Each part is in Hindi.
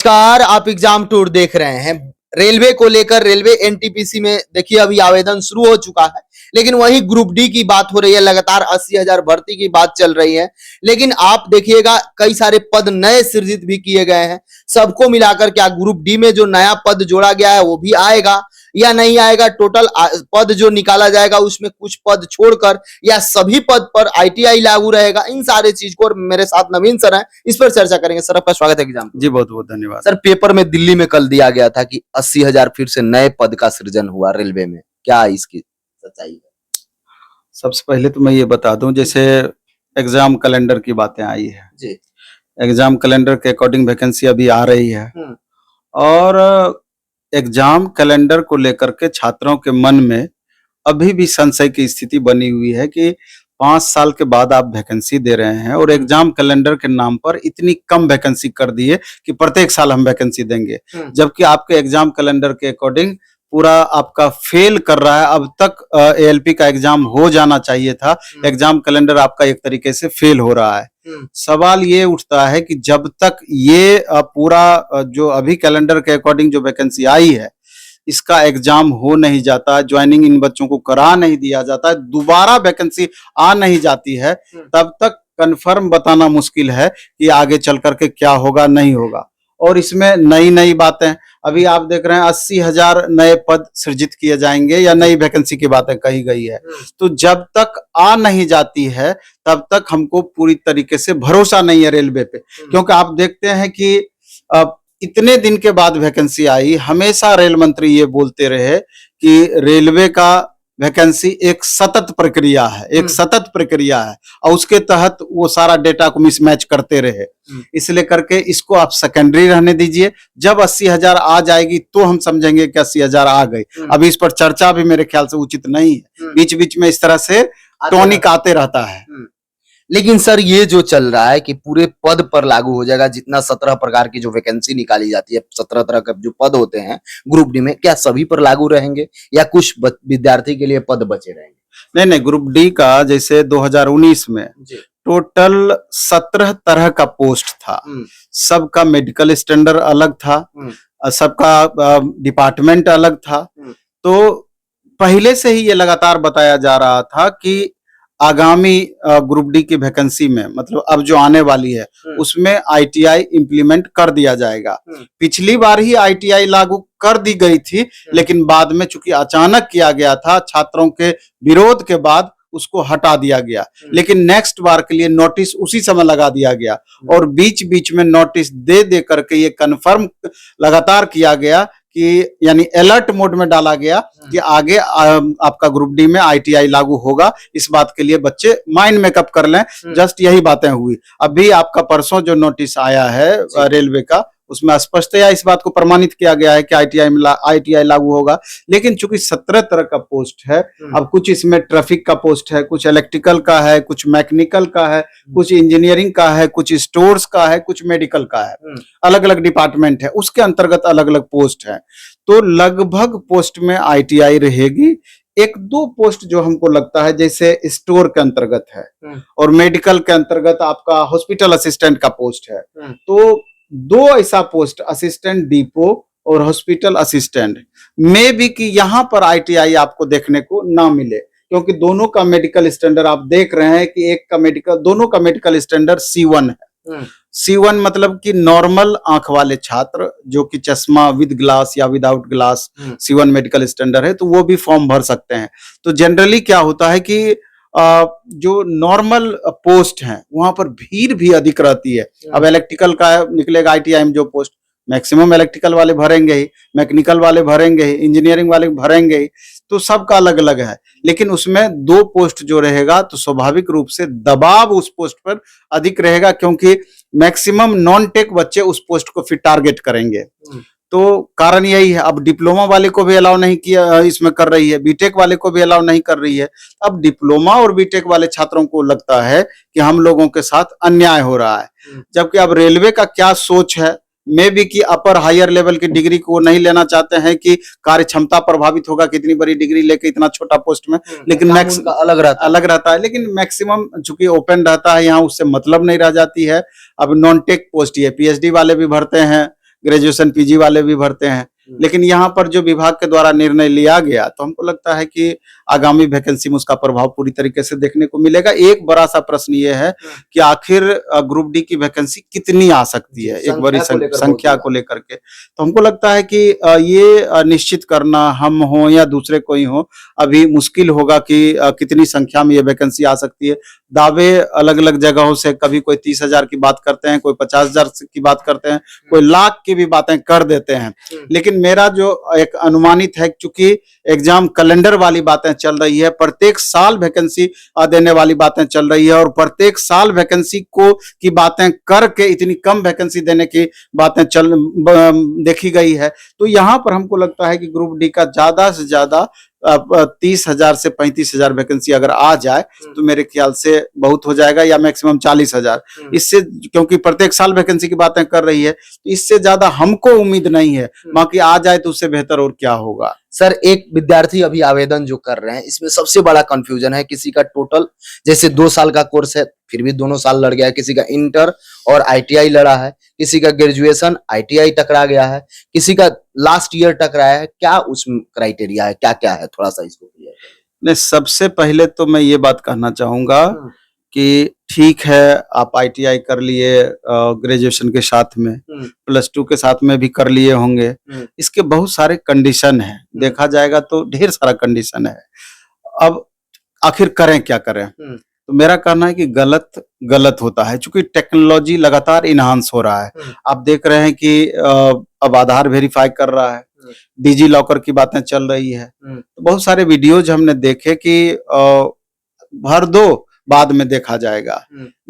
नमस्कार, आप एग्जाम टूर देख रहे हैं। रेलवे को लेकर रेलवे एनटीपीसी में देखिए अभी आवेदन शुरू हो चुका है, लेकिन वही ग्रुप डी की बात हो रही है। लगातार 80,000 भर्ती की बात चल रही है, लेकिन आप देखिएगा कई सारे पद नए सृजित भी किए गए हैं। सबको मिलाकर क्या ग्रुप डी में जो नया पद जोड़ा गया है वो भी आएगा या नहीं आएगा? टोटल पद जो निकाला जाएगा उसमें कुछ पद छोड़कर या सभी पद पर आईटीआई लागू रहेगा? इन सारे चीज को, और मेरे साथ नवीन सर हैं, इस पर चर्चा करेंगे। सर आपका स्वागत है एग्जाम। जी बहुत बहुत धन्यवाद। सर, पेपर में दिल्ली में कल दिया गया था कि 80,000 फिर से नए पद का सृजन हुआ रेलवे में, क्या इसकी सच्चाई है? सबसे पहले तो मैं ये बता दूं, जैसे एग्जाम कैलेंडर की बातें आई है जी। एग्जाम कैलेंडर के अकॉर्डिंग वैकेंसी अभी आ रही है और एग्जाम कैलेंडर को लेकर के छात्रों के मन में अभी भी संशय की स्थिति बनी हुई है कि 5 साल के बाद आप वैकेंसी दे रहे हैं और एग्जाम कैलेंडर के नाम पर इतनी कम वैकेंसी कर दिए कि प्रत्येक साल हम वैकेंसी देंगे, जबकि आपके एग्जाम कैलेंडर के अकॉर्डिंग पूरा आपका फेल कर रहा है। अब तक एएलपी का एग्जाम हो जाना चाहिए था, एग्जाम कैलेंडर आपका एक तरीके से फेल हो रहा है। सवाल ये उठता है कि जब तक ये पूरा जो अभी कैलेंडर के अकॉर्डिंग जो वैकेंसी आई है इसका एग्जाम हो नहीं जाता, ज्वाइनिंग इन बच्चों को करा नहीं दिया जाता, दोबारा वैकेंसी आ नहीं जाती है, तब तक कंफर्म बताना मुश्किल है कि आगे चल करके क्या होगा नहीं होगा। और इसमें नई नई बातें अभी आप देख रहे हैं, 80,000 नए पद सृजित किए जाएंगे या नई वैकेंसी की बातें कही गई है। तो जब तक आ नहीं जाती है तब तक हमको पूरी तरीके से भरोसा नहीं है रेलवे पे, क्योंकि आप देखते हैं कि इतने दिन के बाद वैकेंसी आई। हमेशा रेल मंत्री ये बोलते रहे कि रेलवे का वैकेंसी एक सतत प्रक्रिया है, एक सतत प्रक्रिया है और उसके तहत वो सारा डेटा को मिसमैच करते रहे। इसलिए करके इसको आप सेकेंडरी रहने दीजिए। जब 80,000 आ जाएगी तो हम समझेंगे कि 80,000 आ गई। अभी इस पर चर्चा भी मेरे ख्याल से उचित नहीं है, बीच बीच में इस तरह से टॉनिक आते रहता है। लेकिन सर ये जो चल रहा है कि पूरे पद पर लागू हो जाएगा, जितना 17 प्रकार की जो वैकेंसी निकाली जाती है, 17 तरह के जो पद होते हैं ग्रुप डी में, क्या सभी पर लागू रहेंगे या कुछ विद्यार्थी के लिए पद बचे रहेंगे? नहीं नहीं, ग्रुप डी का जैसे 2019 में टोटल 17 तरह का पोस्ट था। सबका मेडिकल स्टैंडर्ड अलग था, सबका डिपार्टमेंट अलग था। तो पहले से ही ये लगातार बताया जा रहा था कि आगामी ग्रुप डी की वैकेंसी में, मतलब अब जो आने वाली है उसमें आईटीआई इंप्लीमेंट कर दिया जाएगा। पिछली बार ही आईटीआई लागू कर दी गई थी, लेकिन बाद में चूंकि अचानक किया गया था, छात्रों के विरोध के बाद उसको हटा दिया गया। लेकिन नेक्स्ट बार के लिए नोटिस उसी समय लगा दिया गया और बीच बीच में नोटिस दे दे करके ये कंफर्म लगातार किया गया कि यानी अलर्ट मोड में डाला गया कि आगे आपका ग्रुप डी में आईटीआई लागू होगा। इस बात के लिए बच्चे माइंड मेकअप कर लें। जस्ट यही बातें हुई। अभी आपका परसों जो नोटिस आया है रेलवे का, उसमें स्पष्टतया इस बात को प्रमाणित किया गया है कि आईटीआई लागू होगा। लेकिन चूंकि 17 तरह का पोस्ट है, अब कुछ इसमें ट्रैफिक का पोस्ट है, कुछ इलेक्ट्रिकल का है, कुछ मैकेनिकल का है, कुछ इंजीनियरिंग का है, कुछ स्टोर्स का है, कुछ मेडिकल का है, अलग अलग डिपार्टमेंट है, उसके अंतर्गत अलग अलग पोस्ट है। तो लगभग पोस्ट में आईटीआई रहेगी। एक दो पोस्ट जो हमको लगता है जैसे स्टोर के अंतर्गत है और मेडिकल के अंतर्गत आपका हॉस्पिटल असिस्टेंट का पोस्ट है। तो दो ऐसा पोस्ट, असिस्टेंट डिपो और हॉस्पिटल असिस्टेंट, में भी कि यहाँ पर आईटीआई आपको देखने को ना मिले, क्योंकि दोनों का मेडिकल स्टैंडर्ड आप देख रहे हैं कि दोनों का मेडिकल स्टैंडर्ड C1 है। C1 मतलब कि नॉर्मल आंख वाले छात्र जो कि चश्मा विद ग्लास या without glass C1 medical standard है, तो वो भी फॉर्म भर सकते हैं। तो जनरली क्या होता है कि जो नॉर्मल पोस्ट हैं वहां पर भीड़ भी अधिक रहती है। अब इलेक्ट्रिकल का निकलेगा आईटीआई में जो पोस्ट, मैक्सिमम इलेक्ट्रिकल वाले भरेंगे ही, मैकेनिकल वाले भरेंगे ही, इंजीनियरिंग वाले भरेंगे ही, तो सबका अलग अलग है। लेकिन उसमें दो पोस्ट जो रहेगा तो स्वाभाविक रूप से दबाव उस पोस्ट पर अधिक रहेगा, क्योंकि मैक्सिमम नॉन टेक बच्चे उस पोस्ट को फिर टारगेट करेंगे। तो कारण यही है। अब डिप्लोमा वाले को भी अलाउ नहीं किया इसमें कर रही है, बीटेक वाले को भी अलाउ नहीं कर रही है। अब डिप्लोमा और बीटेक वाले छात्रों को लगता है कि हम लोगों के साथ अन्याय हो रहा है, जबकि अब रेलवे का क्या सोच है, मे भी कि अपर हायर लेवल की डिग्री को नहीं लेना चाहते हैं कि कार्य क्षमता प्रभावित होगा कितनी बड़ी डिग्री लेके इतना छोटा पोस्ट में। लेकिन मैक्स का अलग रहता है, लेकिन मैक्सिमम चूंकि ओपन रहता है यहाँ, उससे मतलब नहीं रह जाती है। अब नॉन टेक पोस्ट ही है, पीएचडी वाले भी भरते हैं, ग्रेजुएशन पीजी वाले भी भरते हैं। लेकिन यहाँ पर जो विभाग के द्वारा निर्णय लिया गया, तो हमको लगता है कि आगामी वैकेंसी में उसका प्रभाव पूरी तरीके से देखने को मिलेगा। एक बड़ा सा प्रश्न ये है कि आखिर ग्रुप डी की वैकेंसी कितनी आ सकती है, एक बड़ी संख्या को लेकर के। तो हमको लगता है कि ये निश्चित करना, हम हो या दूसरे कोई हो, अभी मुश्किल होगा कि कितनी संख्या में ये वैकेंसी आ सकती है। दावे अलग अलग जगहों से, कभी कोई 30,000 की बात करते हैं, कोई 50,000 की बात करते हैं, कोई लाख की भी बातें कर देते हैं। लेकिन मेरा जो एक अनुमानित है, चूंकि एग्जाम कैलेंडर वाली बातें चल रही है, प्रत्येक साल वैकेंसी देने वाली बातें चल रही है, और प्रत्येक साल वैकेंसी को की बातें करके इतनी कम वैकेंसी देने की बातें देखी गई है। तो यहाँ पर हमको लगता है कि ग्रुप डी का ज्यादा से ज्यादा 30,000 से 35,000 वैकेंसी अगर आ जाए तो मेरे ख्याल से बहुत हो जाएगा, या मैक्सिमम 40,000। इससे, क्योंकि प्रत्येक साल वैकेंसी की बातें कर रही है, तो इससे ज्यादा हमको उम्मीद नहीं है। बाकी आ जाए तो उससे बेहतर और क्या होगा। सर, एक विद्यार्थी अभी आवेदन जो कर रहे हैं, इसमें सबसे बड़ा कंफ्यूजन है, किसी का टोटल जैसे 2 साल का कोर्स है, फिर भी दोनों साल लड़ गया है, किसी का इंटर और आईटीआई लड़ा है, किसी का ग्रेजुएशन आईटीआई टकरा गया है, किसी का लास्ट ईयर टकराया है। क्या उस क्राइटेरिया है, क्या क्या है, थोड़ा सा इसको क्लियर करें। नहीं, सबसे पहले तो मैं ये बात कहना चाहूंगा कि ठीक है, आप आईटीआई कर लिए ग्रेजुएशन के साथ में, +2 के साथ में भी कर लिए होंगे। इसके बहुत सारे कंडीशन है, देखा जाएगा तो ढेर सारा कंडीशन है। अब आखिर करें क्या करें? तो मेरा कहना है कि गलत होता है, क्योंकि टेक्नोलॉजी लगातार इनहांस हो रहा है। आप देख रहे हैं कि अब आधार वेरीफाई कर रहा है, डिजी लॉकर की बातें चल रही है। तो बहुत सारे वीडियोज हमने देखे कि भर दो, बाद में देखा जाएगा,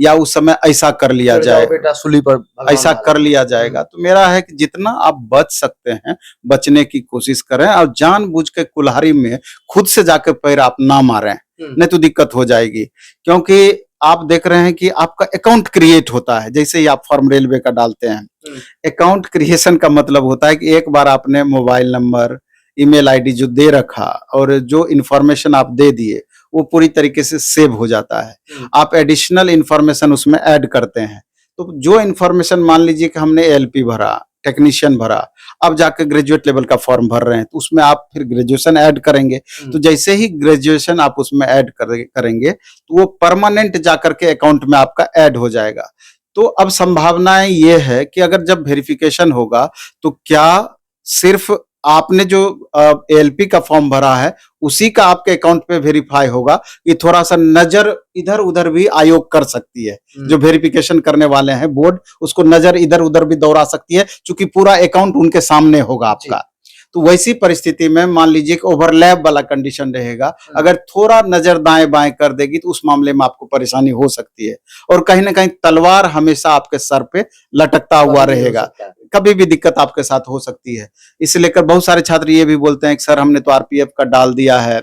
या उस समय ऐसा कर लिया जाए, बेटा सूली पर ऐसा कर लिया जाएगा। तो मेरा है कि जितना आप बच सकते हैं बचने की कोशिश करें, और जानबूझ के कुल्हाड़ी में खुद से जाकर पैर आप ना मारें, नहीं तो दिक्कत हो जाएगी। क्योंकि आप देख रहे हैं कि आपका अकाउंट क्रिएट होता है, जैसे ही आप फॉर्म रेलवे का डालते हैं। अकाउंट क्रिएशन का मतलब होता है कि एक बार आपने मोबाइल नंबर, ईमेल आईडी जो दे रखा और जो इंफॉर्मेशन आप दे दिए, वो पूरी तरीके से सेव हो जाता है। आप एडिशनल इंफॉर्मेशन उसमें ऐड करते हैं। तो जो इंफॉर्मेशन, मान लीजिए कि हमने एलपी भरा, टेक्नीशियन भरा, अब जाकर ग्रेजुएट लेवल का फॉर्म भर रहे हैं, तो उसमें आप फिर ग्रेजुएशन ऐड करेंगे। तो जैसे ही ग्रेजुएशन आप उसमें ऐड करेंगे, तो वो परमानेंट जाकर के अकाउंट में आपका ऐड हो जाएगा। तो अब संभावनाएं ये है कि अगर जब वेरिफिकेशन होगा, तो क्या सिर्फ आपने जो एलपी का फॉर्म भरा है उसी का आपके अकाउंट पे वेरीफाई होगा, कि थोड़ा सा नजर इधर उधर भी आयोग कर सकती है। जो वेरिफिकेशन करने वाले हैं बोर्ड, उसको नजर इधर उधर भी दौड़ा सकती है, क्योंकि पूरा अकाउंट उनके सामने होगा आपका। तो वैसी परिस्थिति में मान लीजिए कि ओवरलैप वाला कंडीशन रहेगा, अगर थोड़ा नजर दाएं बाएं कर देगी तो उस मामले में आपको परेशानी हो सकती है। और कहीं ना कहीं तलवार हमेशा आपके सर पे लटकता हुआ रहेगा, कभी भी दिक्कत आपके साथ हो सकती है। इसे लेकर बहुत सारे छात्र ये भी बोलते हैं कि सर, हमने तो आरपीएफ का डाल दिया है,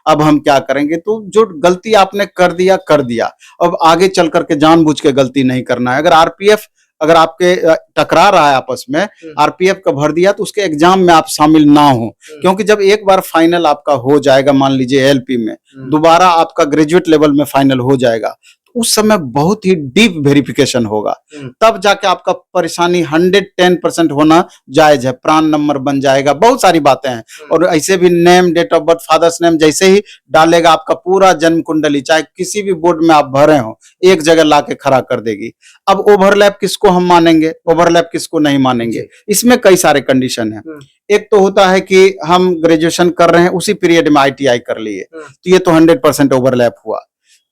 अब हम क्या करेंगे? तो जो गलती आपने कर दिया, अब आगे चल करके जानबूझ के गलती नहीं करना है। अगर आरपीएफ अगर आपके टकरा रहा है आपस में, आरपीएफ का भर दिया, तो उसके एग्जाम में आप शामिल ना हो। क्योंकि जब एक बार फाइनल आपका हो जाएगा, मान लीजिए एलपी में, दोबारा आपका ग्रेजुएट लेवल में फाइनल हो जाएगा, उस समय बहुत ही डीप वेरिफिकेशन होगा। तब जाके आपका परेशानी 110% होना जायज है। प्राण नंबर बन जाएगा, बहुत सारी बातें हैं। और ऐसे भी name, date of birth, father's name जैसे ही डालेगा, आपका पूरा जन्म कुंडली, चाहे किसी भी बोर्ड में आप भरे हो, एक जगह लाके खड़ा कर देगी। अब ओवरलैप किसको हम मानेंगे, ओवरलैप किसको नहीं मानेंगे? इसमें कई सारे कंडीशन है। एक तो होता है कि हम ग्रेजुएशन कर रहे हैं, उसी पीरियड में आईटीआई कर लिए, तो ये तो 100% ओवरलैप हुआ।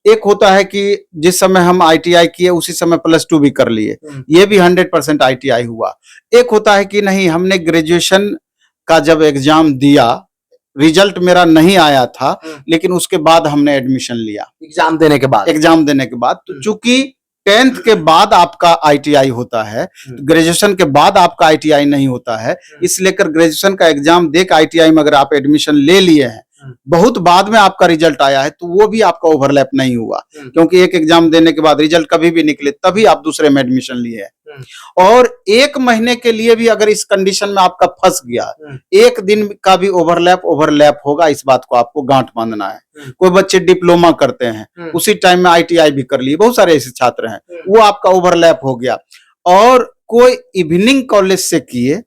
एक होता है कि जिस समय हम आईटीआई किए उसी समय +2 भी कर लिए, ये भी 100% आईटीआई हुआ। एक होता है कि नहीं, हमने ग्रेजुएशन का जब एग्जाम दिया, रिजल्ट मेरा नहीं आया था, लेकिन उसके बाद हमने एडमिशन लिया, एग्जाम देने के बाद। तो चूंकि 10th के बाद आपका आईटीआई होता है, ग्रेजुएशन के बाद आपका आईटीआई नहीं होता है, इसलिए ग्रेजुएशन का एग्जाम देकर आईटीआई में अगर आप एडमिशन ले लिए हैं, बहुत बाद में आपका रिजल्ट आया है, तो वो भी आपका ओवरलैप नहीं हुआ। क्योंकि एक एग्जाम देने के बाद रिजल्ट कभी भी निकले, तभी आप दूसरे में एडमिशन लिए हैं। और 1 महीने के लिए भी अगर इस कंडीशन में आपका फंस गया, 1 दिन का भी ओवरलैप होगा, इस बात को आपको गांठ बांधना है। कोई बच्चे डिप्लोमा करते हैं, उसी टाइम में आईटीआई भी कर लिए, बहुत सारे ऐसे छात्र हैं, वो आपका ओवरलैप हो गया। और आपको इवनिंग कॉलेज से किए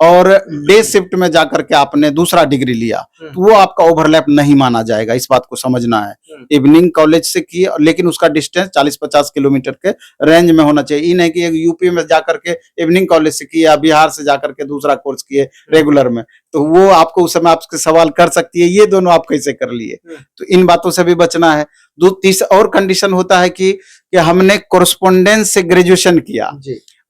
और डे शिफ्ट में जाकर के आपने दूसरा डिग्री लिया तो वो आपका ओवरलैप नहीं माना जाएगा, इस बात को समझना है। इवनिंग कॉलेज से किए लेकिन उसका डिस्टेंस 40-50 किलोमीटर के रेंज में होना चाहिए। ये नहीं कि एक यूपी में जाकर के इवनिंग कॉलेज से किए या बिहार से जाकर के दूसरा कोर्स किए रेगुलर में, तो वो आपको उस समय आपसे सवाल कर सकती है ये दोनों आप कैसे कर लिए। तो इन बातों से भी बचना है। तीसरा और कंडीशन होता है कि हमने कोरेस्पोंडेंस से ग्रेजुएशन किया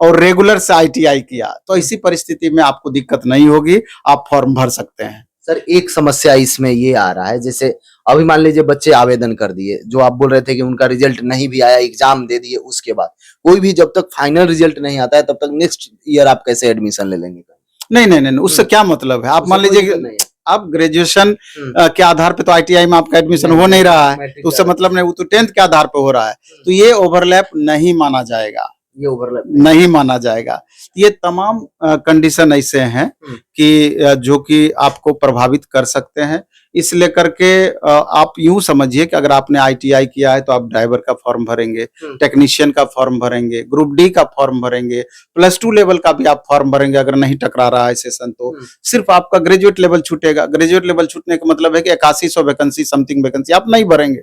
और रेगुलर से आईटीआई किया, तो इसी परिस्थिति में आपको दिक्कत नहीं होगी, आप फॉर्म भर सकते हैं। सर एक समस्या इसमें ये आ रहा है, जैसे अभी मान लीजिए बच्चे आवेदन कर दिए, जो आप बोल रहे थे कि उनका रिजल्ट नहीं भी आया, एग्जाम दे दिए, उसके बाद कोई भी जब तक फाइनल रिजल्ट नहीं आता है तब तक नेक्स्ट ईयर आप कैसे एडमिशन ले लेंगे? नहीं, उससे क्या मतलब है। आप मान लीजिए आप ग्रेजुएशन के आधार पे तो आईटीआई में आपका एडमिशन हो नहीं रहा है, तो उससे मतलब नहीं, वो तो 10th के आधार पे हो रहा है, तो ये ओवरलैप नहीं माना जाएगा, ये ओवरलैप नहीं माना जाएगा। ये तमाम कंडीशन ऐसे हैं कि जो कि आपको प्रभावित कर सकते हैं। इस लेकर के आप यूं समझिए कि अगर आपने आईटीआई किया है तो आप ड्राइवर का फॉर्म भरेंगे, टेक्नीशियन का फॉर्म भरेंगे, ग्रुप डी का फॉर्म भरेंगे, +2 लेवल का भी आप फॉर्म भरेंगे। अगर नहीं टकरा रहा है सेशन तो सिर्फ आपका ग्रेजुएट लेवल छूटेगा। ग्रेजुएट लेवल छूटने का मतलब है कि 8100 वैकेंसी समथिंग वैकेंसी आप नहीं भरेंगे,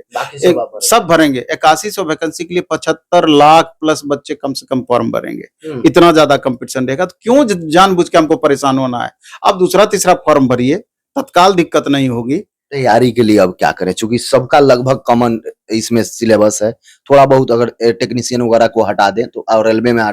सब भरेंगे। 8100 वैकेंसी के लिए 75 लाख प्लस बच्चे कम से कम फॉर्म भरेंगे। इतना ज्यादा कंपटीशन रहेगा, तो क्यों जानबूझ के हमको परेशान होना है। आप दूसरा तीसरा फॉर्म भरिए, तत्काल दिक्कत नहीं होगी। तैयारी के लिए अब क्या करें, क्योंकि सबका लगभग कॉमन इसमें सिलेबस है, थोड़ा बहुत अगर टेक्नीशियन वगैरह को हटा दें तो और रेलवे में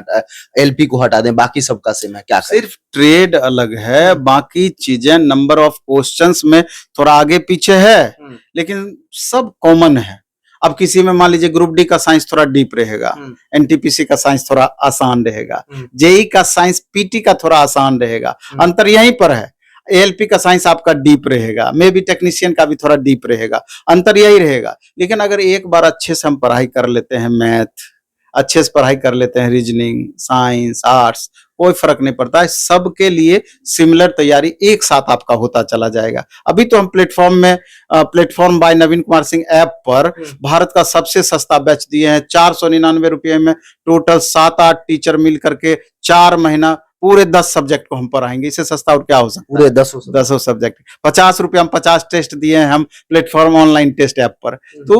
एलपी को हटा दें, बाकी सबका सेम है, क्या करें? सिर्फ ट्रेड अलग है, बाकी चीजें नंबर ऑफ क्वेश्चंस में थोड़ा आगे पीछे है, लेकिन सब कॉमन है। अब किसी में मान लीजिए ग्रुप डी का साइंस थोड़ा डीप रहेगा, एनटीपीसी का साइंस थोड़ा आसान रहेगा, जेई का साइंस पीटी का थोड़ा आसान रहेगा, अंतर यहीं पर है। एएलपी का साइंस आपका डीप रहेगा, मे बी टेक्नीशियन का भी थोड़ा डीप रहेगा, अंतर यही रहेगा। लेकिन अगर एक बार अच्छे से हम पढ़ाई कर लेते हैं, मैथ अच्छे से पढ़ाई कर लेते हैं, रीजनिंग, साइंस, आर्ट्स, कोई फर्क नहीं पड़ता है। सबके लिए सिमिलर तैयारी एक साथ आपका होता चला जाएगा। अभी तो हम प्लेटफॉर्म बाय नवीन कुमार सिंह ऐप पर भारत का सबसे सस्ता बैच दिए हैं। 499 रुपये में टोटल 7-8 टीचर मिल करके 4 महीना पूरे 10 सब्जेक्ट को हम पढ़ाएंगे। इससे सस्ता और क्या हो सकता है? पूरे 10 सब्जेक्ट 50 रुपये, हम 50 टेस्ट दिए हैं हम प्लेटफॉर्म ऑनलाइन टेस्ट ऐप पर। तो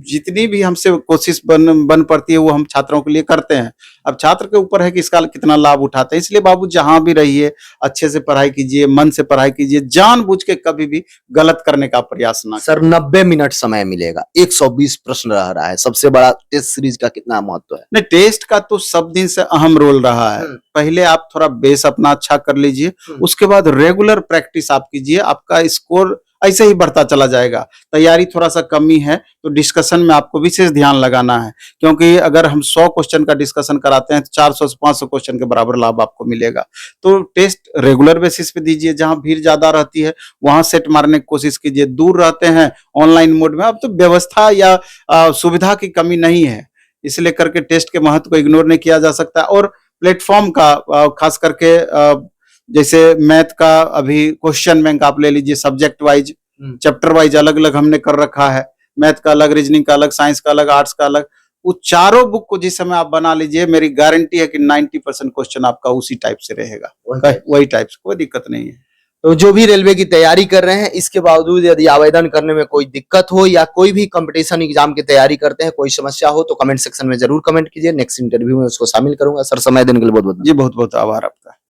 जितनी भी हमसे कोशिश बन पड़ती है वो हम छात्रों के लिए करते हैं। अब छात्र के ऊपर है कि इसका कितना लाभ उठाते हैं। इसलिए बाबू जहां भी रहिए अच्छे से पढ़ाई कीजिए, मन से पढ़ाई कीजिए, जानबूझ के कभी भी गलत करने का प्रयास ना। सर 90 मिनट समय मिलेगा, 120 प्रश्न रह रहा है, सबसे बड़ा टेस्ट सीरीज का कितना महत्व है? नहीं, टेस्ट का तो सब दिन से अहम रोल रहा है। पहले आप थोड़ा बेस अपना अच्छा कर लीजिए, उसके बाद रेगुलर प्रैक्टिस आप कीजिए, आपका स्कोर ऐसे ही बढ़ता चला जाएगा। तैयारी थोड़ा सा कमी है तो डिस्कशन में आपको विशेष ध्यान लगाना है, क्योंकि अगर हम 100 क्वेश्चन का डिस्कशन कराते हैं तो 400 से 500 क्वेश्चन के बराबर लाभ आपको मिलेगा। तो टेस्ट रेगुलर बेसिस पे दीजिए, जहां भीड़ ज्यादा रहती है वहां सेट मारने की कोशिश कीजिए। दूर रहते हैं ऑनलाइन मोड में, अब तो व्यवस्था या सुविधा की कमी नहीं है, इसलिए करके टेस्ट के महत्व को इग्नोर नहीं किया जा सकता। और प्लेटफॉर्म का खास करके जैसे मैथ का अभी क्वेश्चन बैंक आप ले लीजिए, सब्जेक्ट वाइज, चैप्टर वाइज अलग अलग हमने कर रखा है। मैथ का अलग, रीजनिंग का अलग, साइंस का अलग, आर्ट्स का अलग। वो चारों बुक को जिस समय आप बना लीजिए, मेरी गारंटी है कि 90% क्वेश्चन आपका उसी टाइप से रहेगा, वही टाइप से, कोई दिक्कत नहीं है। तो जो भी रेलवे की तैयारी कर रहे हैं, इसके बावजूद यदि आवेदन करने में कोई दिक्कत हो या कोई भी कंपटीशन एग्जाम की तैयारी करते हैं, कोई समस्या हो तो कमेंट सेक्शन में जरूर कमेंट कीजिए। नेक्स्ट इंटरव्यू में उसको शामिल करूंगा। सर समय देने के लिए बहुत बहुत जी, बहुत बहुत आभार आपका।